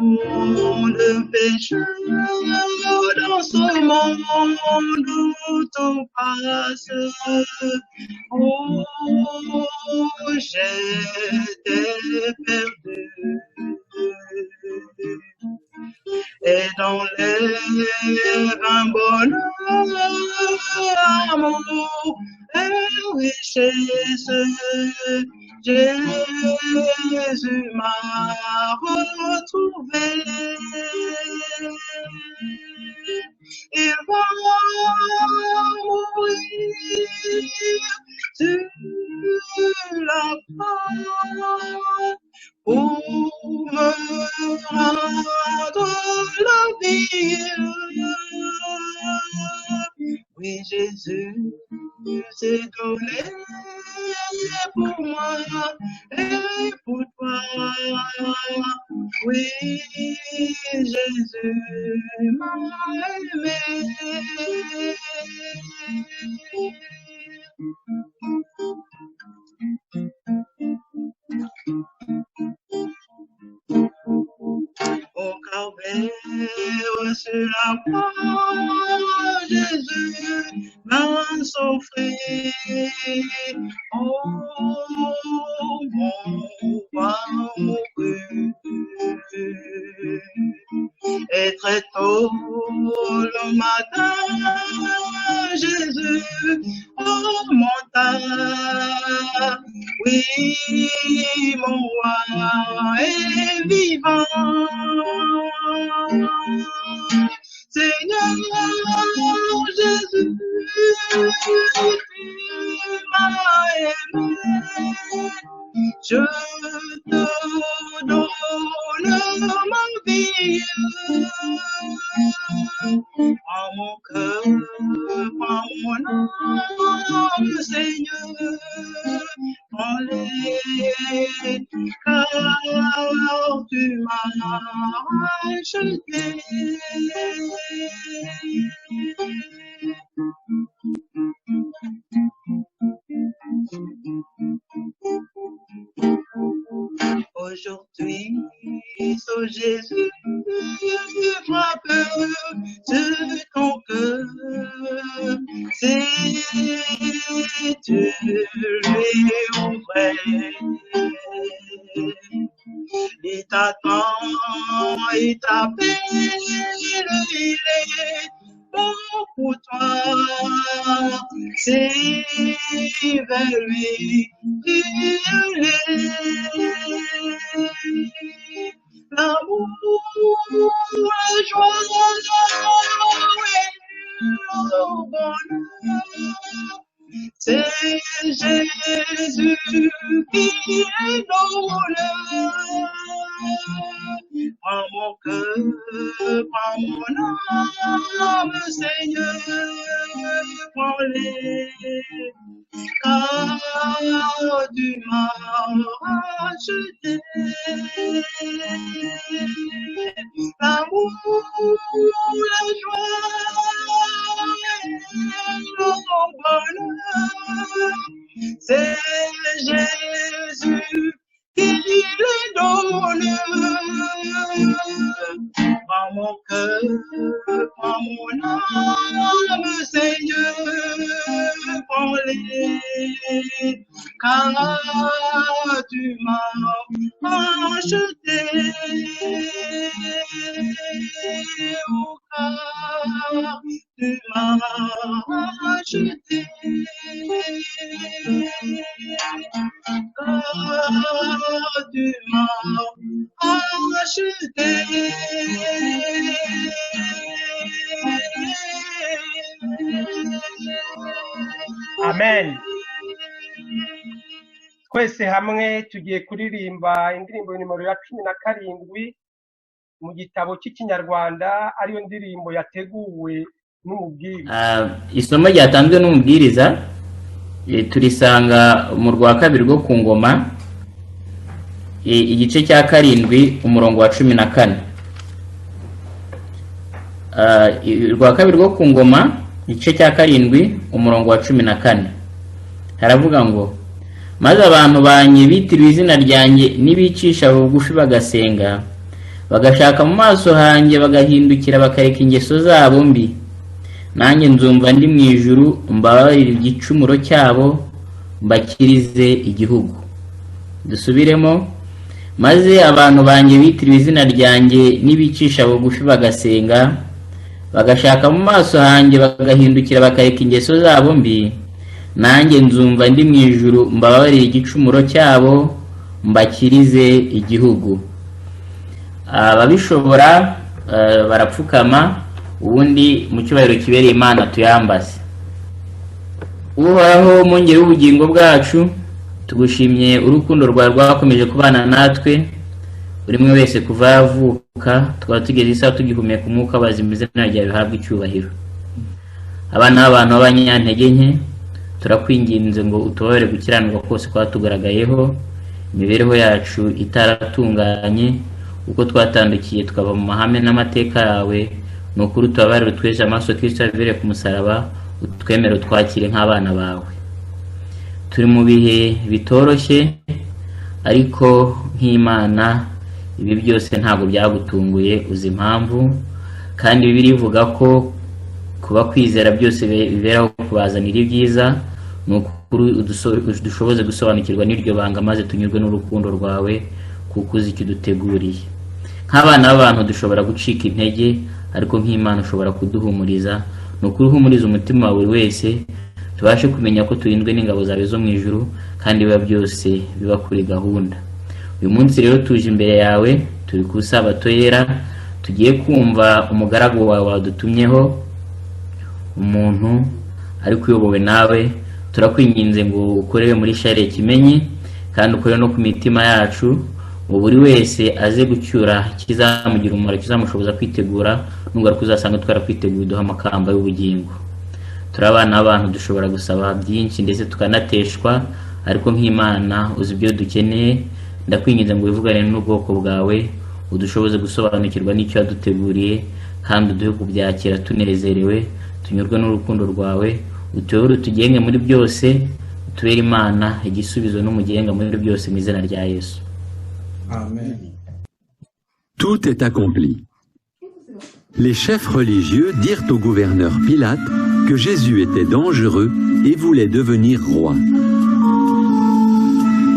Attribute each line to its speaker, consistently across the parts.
Speaker 1: de pécheur, dans ce monde où tout passe. Oh, j'étais perdu. Et dans l'air un bonheur, amour et richesse, Jésus m'a retrouvé. Il va mourir sur la croix pour me rendre la vie. Oui, Jésus s'est donné pour moi et pour toi. Oui, Jésus m'a aimé. Au calvaire sur la croix, Jésus m'a sauvé. Oh, mon roi mourut. Et très tôt le matin, Jésus remonta. Oui, mon roi est vivant. Seigneur Jésus, tu m'as aimé. Je te donne ma vie. Prends mon cœur, prends mon âme, Seigneur. Prends-les, car tu m'as racheté. Aujourd'hui, oh Jésus, frappe sur ton cœur. Si tu lui ouvrais, il t'attend, il t'appelle, il est bon pour toi. C'est vers lui qu'il est. L'amour, la joie et le bonheur, c'est Jésus qui est donne. Prends mon cœur, prends mon âme, Seigneur, prends-les, car tu m'as racheté. L'amour, la joie et le bonheur, c'est Jésus qui les donne. Prends mon cœur, prends mon âme, Seigneur, prends-les, car tu m'as racheté. Oh, car tu m'as racheté. Car tu m'as racheté.
Speaker 2: Amen. Twese hamwe tugiye kuririmba indirimbo nimero ya 17 mu gitabo cy'Ikinyarwanda, ariyo ndirimbo yateguwe n'umubwiriza.
Speaker 3: Isomo ryatanzwe n'umubwiriza turisanga mu rwa kabiri rwo ku ngoma, igice cya 7 umurongo wa 14. Rwa kabiri rwo ku ngoma, igice cya 7 umurongo wa 14, haravuga ngo: maze abantu banye bitiriwe izina ryanjye nibicisha bugufi bagasenga bagashaka mu maso hanjye bagahindukira bakareka ingeso zabo mbi, nanjye nzumva ndi mu ijuru mbabarire igicumuro cyabo mbakirize igihugu. Dusubiremo: maze abantu banjye bitiriwe izina ryanjye nibicisha bugufi bagasenga, bagashaka mu maso hanjye bagahindukira bakareka ingeso zabo mbi, nanjye nzumva ndi mu ijuru mbabarire igicumuro cyabo mbakirize igihugu. Ababishobora barapfukama, ubundi mu cyubahiro kibereye Imana tuyambaze. Uhoraho mwungeri w'ubugingo bwacu, tugushimye urukundo rwawe rwakomeje kubana natwe buri umwe wese kuva yavuka tukaba tugeze isaha tugihumeka umwuka w'abazima, izina ryawe rihabwe icyubahiro. Abana b'abantu b'abanyantege nke, turakwinginze ngo utubabarire gukiranirwa kose kwatugaragayeho, imibereho yacu itaratunganye, uko twatandukiye tukava mu mahame n'amateka yawe. Ni ukuri utubabarire utweze amaso Kristo yavireye ku musaraba, utwemere utwakire nk'abana bawe. Turi mu bihe bitoroshye, ariko nk'Imana ibi byose ntabwo byagutunguye, uzi impamvu, kandi Bibiliya ivuga ko kuba kwizera byose biberaho kubazanira ibyiza. Ni ukuri dushoboze gusobanukirwa n'iryo banga, maze tunyurwe n'urukundo rwawe kuko uzi icyo uduteguriye. Nk'abana b'abantu dushobora gucika intege, ariko nk'Imana ushobora kuduhumuriza. Ni ukuri uhumuriza umutima wawe wese, tubashe kumenya ko turindwe n'ingabo zawe zo mu ijuru, kandi biba byose biba kuri gahunda. Uyu munsi rero tuje imbere yawe, turi ku Sabato yera, tugiye kumva umugaragu wawe wadutumyeho, umuntu ariko uyobowe nawe. Turakwinginze ngo ukorere muri Share Kimenyi, kandi ukore no ku mitima yacu, ngo buri wese aze gucyura kizamugira umumaro, kizamushoboza kwitegura, nubwo ariko uzasanga twarakwiteguye duha amakamba y'ubugingo. Turi abana b'abantu, dushobora gusaba byinshi ndetse tukanateshwa, ariko nk'Imana uzi ibyo dukeneye. Ndakwinginze ngo wivugane n'ubwoko bwawe, udushoboze gusobanukirwa n'icyo waduteguriye, kandi uduhe kubyakira tunezerewe, tunyurwe n'urukundo rwawe. Utuyobore utugenge muri byose, utubere Imana igisubizo n'umugenga muri byose, mu izina rya Yesu.
Speaker 1: Amen.
Speaker 4: Tout est accompli. Les chefs religieux dirent au gouverneur Pilate que Jésus était dangereux et voulait devenir roi.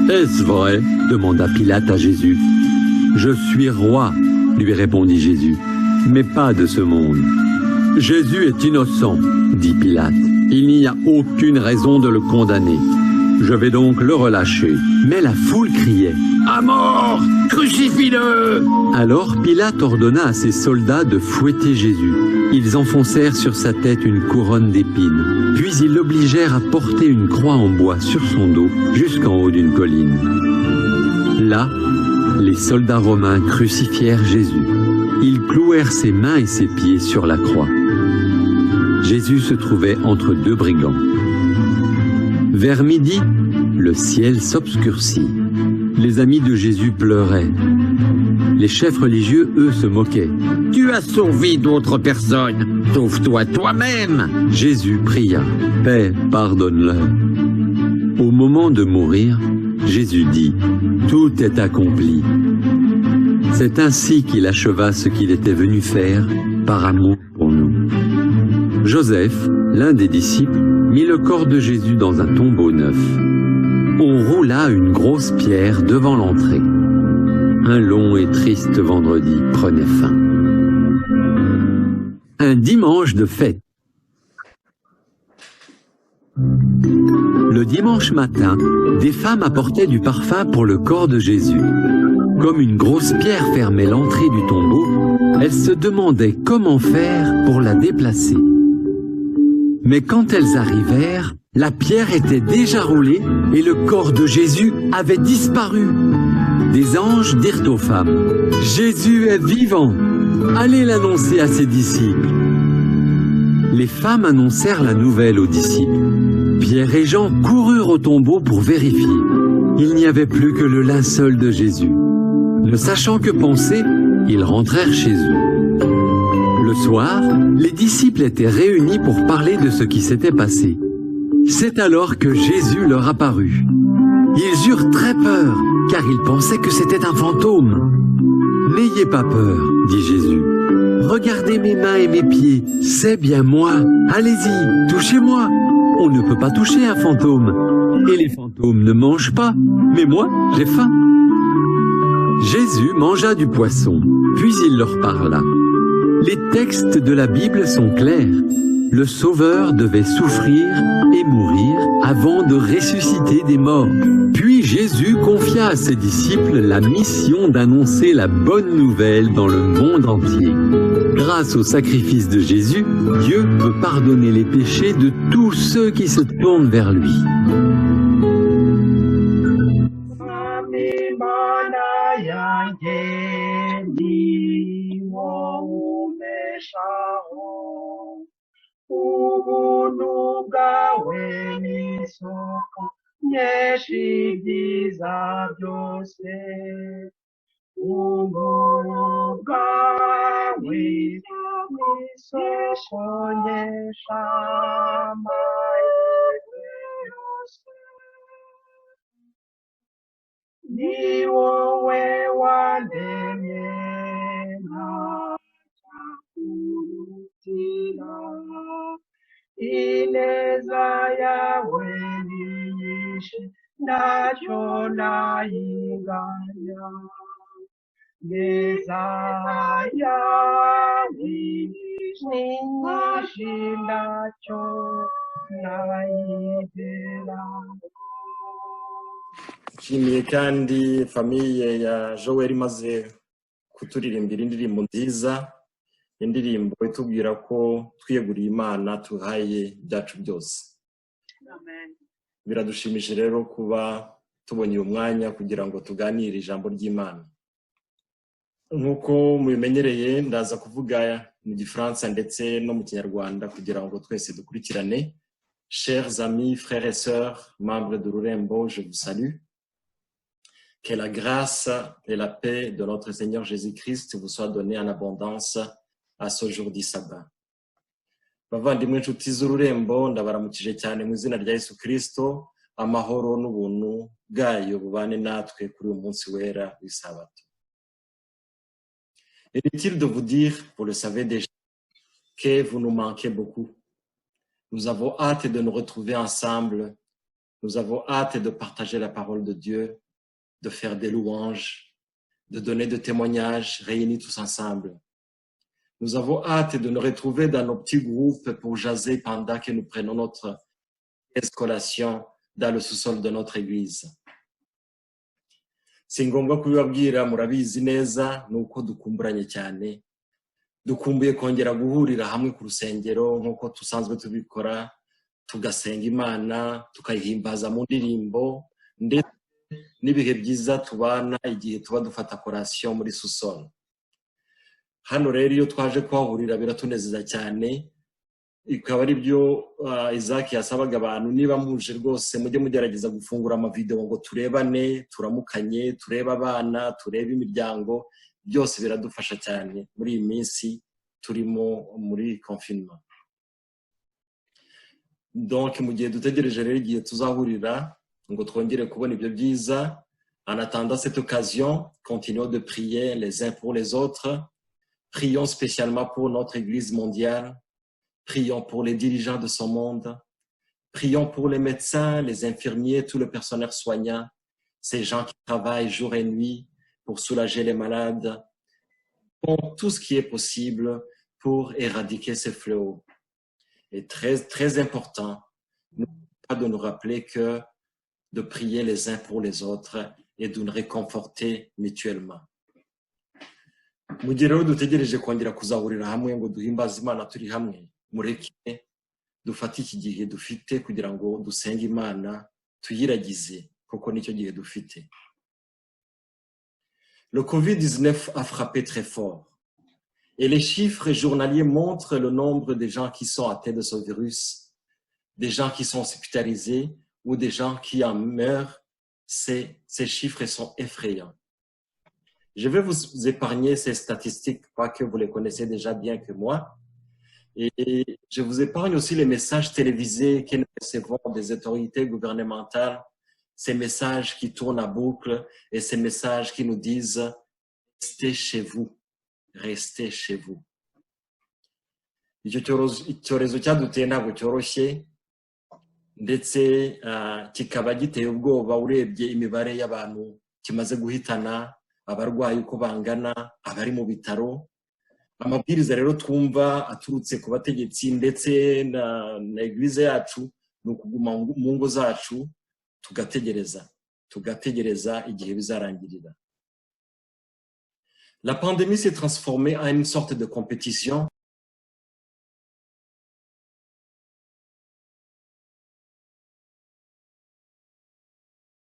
Speaker 4: « Est-ce vrai ?» demanda Pilate à Jésus. « Je suis roi » lui répondit Jésus, « mais pas de ce monde. »« Jésus est innocent » dit Pilate. « Il n'y a aucune raison de le condamner. Je vais donc le relâcher. » Mais la foule criait « À mort! Crucifie-le » Alors Pilate ordonna à ses soldats de fouetter Jésus. Ils enfoncèrent sur sa tête une couronne d'épines, puis ils l'obligèrent à porter une croix en bois sur son dos jusqu'en haut d'une colline. Là, les soldats romains crucifièrent Jésus. Ils clouèrent ses mains et ses pieds sur la croix. Jésus se trouvait entre deux brigands. Vers midi, le ciel s'obscurcit. Les amis de Jésus pleuraient. Les chefs religieux, eux, se moquaient. « Tu as sauvé d'autres personnes, sauve-toi toi-même » Jésus pria. « Paix, pardonne-leur. » Au moment de mourir, Jésus dit « Tout est accompli. » C'est ainsi qu'il acheva ce qu'il était venu faire par amour pour nous. Joseph, l'un des disciples, mit le corps de Jésus dans un tombeau neuf. On roula une grosse pierre devant l'entrée. Un long et triste vendredi prenait fin. Un dimanche de fête. Le dimanche matin, des femmes apportaient du parfum pour le corps de Jésus. Comme une grosse pierre fermait l'entrée du tombeau, elles se demandaient comment faire pour la déplacer. Mais quand elles arrivèrent, la pierre était déjà roulée et le corps de Jésus avait disparu. Des anges dirent aux femmes « Jésus est vivant, allez l'annoncer à ses disciples. » Les femmes annoncèrent la nouvelle aux disciples. Pierre et Jean coururent au tombeau pour vérifier. Il n'y avait plus que le linceul de Jésus. Ne sachant que penser, ils rentrèrent chez eux. Le soir, les disciples étaient réunis pour parler de ce qui s'était passé. C'est alors que Jésus leur apparut. Ils eurent très peur, car ils pensaient que c'était un fantôme. N'ayez pas peur, dit Jésus. Regardez mes mains et mes pieds, c'est bien moi. Allez-y, touchez-moi. On ne peut pas toucher un fantôme. Et les fantômes ne mangent pas. Mais moi, j'ai faim. Jésus mangea du poisson, puis il leur parla. Les textes de la Bible sont clairs. Le Sauveur devait souffrir et mourir avant de ressusciter des morts. Puis Jésus confia à ses disciples la mission d'annoncer la bonne nouvelle dans le monde entier. Grâce au sacrifice de Jésus, Dieu peut pardonner les péchés de tous ceux qui se tournent vers lui.
Speaker 1: ubuntu bwawe n'isoko nyinshi ibyiza byose ubuntu bwawe n'isoko nyinshi amahirwe yose ni wowe wandemye ineza yawe ni nyinshi ntacyo nayinganya neza yawe ni nyinshi ntacyo nayigeraho.
Speaker 5: Nshimiye kandi famiye ya Joel imaze kuturirimbira indirimbo nziza, indirimbo itubwira ko twiyeguriye Imana tuhaye byacu byose.
Speaker 1: Amen.
Speaker 5: Biradushimishije rero kuba tubonye umwanya kugira ngo tuganire ijambo ry'Imana. Nkuko mubimenyereye ndaza kuvuga mu Gifaransa ndetse no mu Kinyarwanda kugira ngo twese dukurikirane. Chers amis, frères et sœurs, membres de Rurembo, je vous salue. Que la grâce et la paix de notre Seigneur Jésus-Christ vous soient données en abondance à ce jour du sabbat. Bavandimwe inshuti z'Ururembo, ndabaramukije cyane mu izina rya Yesu Kristo, amahoro n'ubuntu bwayo bubane natwe kuri uyu munsi wera w'isabato. Inutile de vous dire, vous le savez déjà, que vous nous manquez beaucoup. Nous avons hâte de nous retrouver ensemble. Nous avons hâte de partager la parole de Dieu, de faire des louanges, de donner des témoignages réunis tous ensemble. Nous avons hâte de nous retrouver dans nos petits groupes pour jaser pendant que nous prenons notre collation dans le sous-sol de notre église. Si ngombwa kubibabwira murabizi neza nuko dukumburanye cyane. Dukumbuye kongera guhurira hamwe ku rusengero nkuko tusanzwe tubikora, tugasenga Imana, tukayihimbaza mu ndirimbo ndetse n'ibihe byiza tubana igihe tuba dufata collation muri sous-sol. Hano rero iyo twaje kwahurira biratunezeza cyane, ikaba ari byo Isaac yasabaga abantu, niba muje rwose mujye mugerageza gufungura amavideo ngo turebane, turamukanye, turebe abana, turebe imiryango, byose biradufasha cyane muri iyi minsi turimo muri confinement. Donc mu gihe dutegereje rero igihe tuzahurira ngo twongere kubona ibyo byiza, en attendant cette occasion, continuons de prier les uns pour les autres. Prions spécialement pour notre Église mondiale. Prions pour les dirigeants de ce monde. Prions pour les médecins, les infirmiers, tout le personnel soignant, ces gens qui travaillent jour et nuit pour soulager les malades. Font tout ce qui est possible pour éradiquer ces fléaux. Et très, très important, de nous rappeler que de prier les uns pour les autres et de nous réconforter mutuellement. Mu gihe rero dutegereje kongera kuzahurira hamwe ngo duhimbaze Imana turi hamwe, mureke dufate iki gihe dufite kugira ngo dusenge Imana tuyiragize kuko nicyo gihe dufite. Le Covid-19 a frappé très fort et les chiffres journaliers montrent le nombre de gens qui sont atteints de ce virus, des gens qui sont hospitalisés ou des gens qui en meurent. Ces chiffres sont effrayants. Je vais vous épargner ces statistiques, quoique vous les connaissez déjà bien que moi. Et je vous épargne aussi les messages télévisés que nous recevons des autorités gouvernementales, ces messages qui tournent à boucle et ces messages qui nous disent restez chez vous. Restez chez vous. Icyo cyorezo cyaduteye ntabwo cyoroshye ndetse kikaba giteye ubwoba urebye imibare y'abantu kimaze guhitana, abarwayi uko bangana, abari mu bitaro. Amabwiriza rero twumva aturutse ku bategetsi ndetse na eglise yacu ni ukuguma mu ngo zacu tugategereza igihe bizarangirira. La pandémie s'est transformée en une sorte de compétition